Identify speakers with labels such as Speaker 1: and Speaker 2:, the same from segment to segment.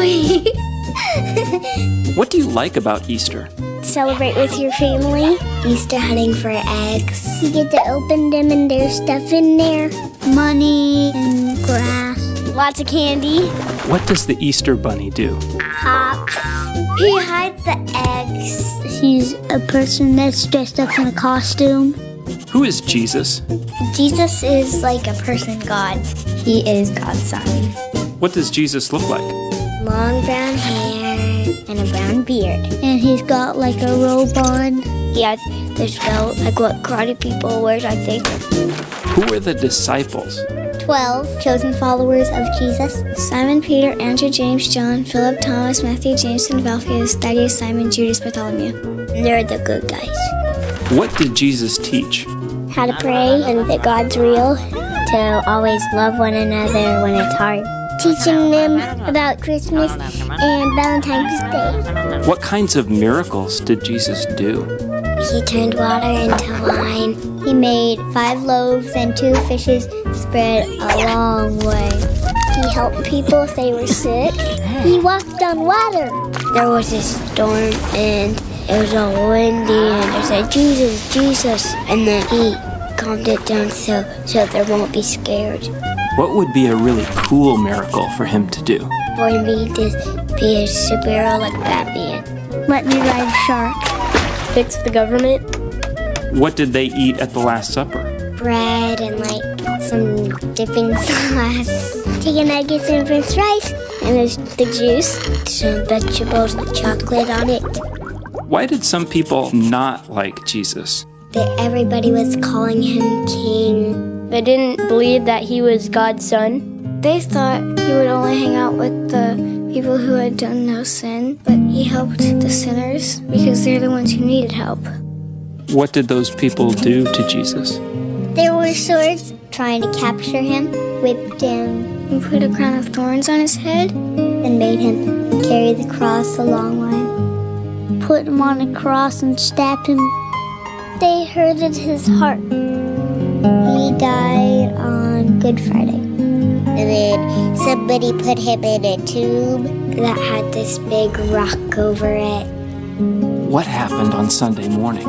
Speaker 1: joy.
Speaker 2: What do you like about Easter?
Speaker 1: Celebrate with your family. Easter hunting for eggs. You get to open them and there's stuff in there. Money and grass. Lots of candy.
Speaker 2: What does the Easter Bunny do?
Speaker 1: Hops. He hides the eggs. He's a person that's dressed up in a costume.
Speaker 2: Who is Jesus?
Speaker 1: Jesus is like a person God. He is God's son.
Speaker 2: What does Jesus look like?
Speaker 1: Long brown hair and a brown beard. And he's got like a robe on. He has this belt, like what karate people wear, I think.
Speaker 2: Who are the disciples?
Speaker 1: 12 chosen followers of Jesus. Simon, Peter, Andrew, James, John, Philip, Thomas, Matthew, Jameson, Alphaeus, Thaddeus, Simon, Judas, Bartholomew. They're the good guys.
Speaker 2: What did Jesus teach?
Speaker 1: How to pray and that God's real. To always love one another when it's hard. Teaching them about Christmas and Valentine's Day.
Speaker 2: What kinds of miracles did Jesus do?
Speaker 1: He turned water into wine. He made 5 loaves and 2 fishes spread a long way. He helped people if they were sick. He walked on water. There was a storm and it was all windy and they said, Jesus, Jesus. And then he calmed it down so they won't be scared.
Speaker 2: What would be a really cool miracle for him to do?
Speaker 1: For me to be a superhero like Batman. Let me ride a shark. Fix the government.
Speaker 2: What did they eat at the Last Supper?
Speaker 1: Bread and like some dipping sauce. Chicken nuggets and french fries. And there's the juice. Some vegetables with chocolate on it.
Speaker 2: Why did some people not like Jesus?
Speaker 1: That everybody was calling him king. They didn't believe that he was God's son. They thought he would only hang out with the people who had done no sin, but he helped the sinners because they're the ones who needed help.
Speaker 2: What did those people do to Jesus?
Speaker 1: There were swords trying to capture him, whipped him, and put a crown of thorns on his head, and made him carry the cross a long way. Put him on a cross and stabbed him. They hurted his heart. He died on Good Friday. And then somebody put him in a tomb that had this big rock over it.
Speaker 2: What happened on Sunday morning?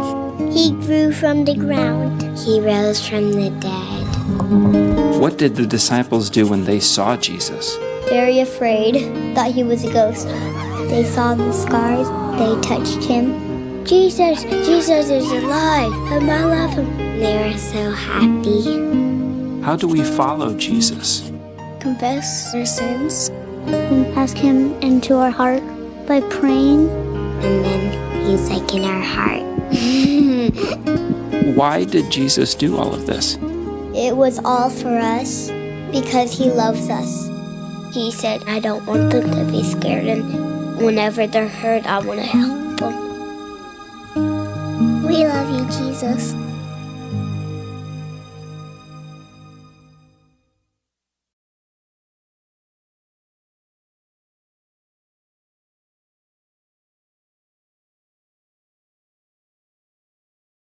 Speaker 1: He grew from the ground. He rose from the dead.
Speaker 2: What did the disciples do when they saw Jesus?
Speaker 1: Very afraid, thought he was a ghost. They saw the scars. They touched him. Jesus, Jesus is alive, and I love him. They were so happy.
Speaker 2: How do we follow Jesus?
Speaker 1: Confess our sins. We ask him into our heart by praying. And then he's like in our heart.
Speaker 2: Why did Jesus do all of this?
Speaker 1: It was all for us because he loves us. He said, I don't want them to be scared, and whenever they're hurt, I want to help them. We love you, Jesus.